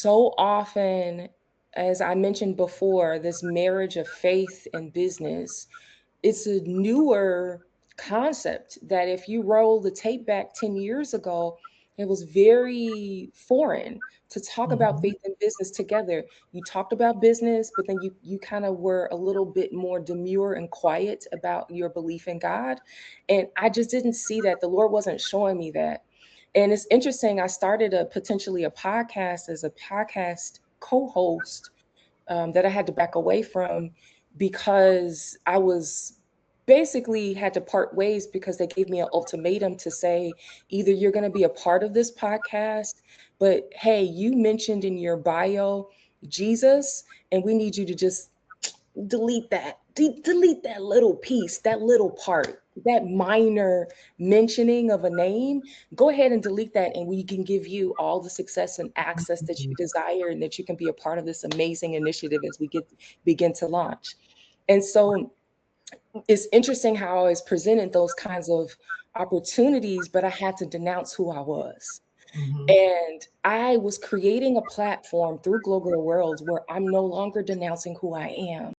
so often, as I mentioned before, this marriage of faith and business, it's a newer concept that if you roll the tape back 10 years ago, it was very foreign to talk about Mhm. faith and business together. You talked about business, but then you kind of were a little bit more demure and quiet about your belief in God. And I just didn't see that. The Lord wasn't showing me that. And it's interesting. I started a potentially a podcast as a podcast co-host that I had to back away from because I was basically had to part ways because they gave me an ultimatum to say either you're going to be a part of this podcast, but hey, you mentioned in your bio Jesus, and we need you to just delete that. Delete that little piece, that little part, that minor mentioning of a name. Go ahead and delete that, and we can give you all the success and access that you desire, and that you can be a part of this amazing initiative as we get begin to launch. And so it's interesting how I was presented those kinds of opportunities, but I had to denounce who I was. Mhm. And I was creating a platform through Global Worlds where I'm no longer denouncing who I am.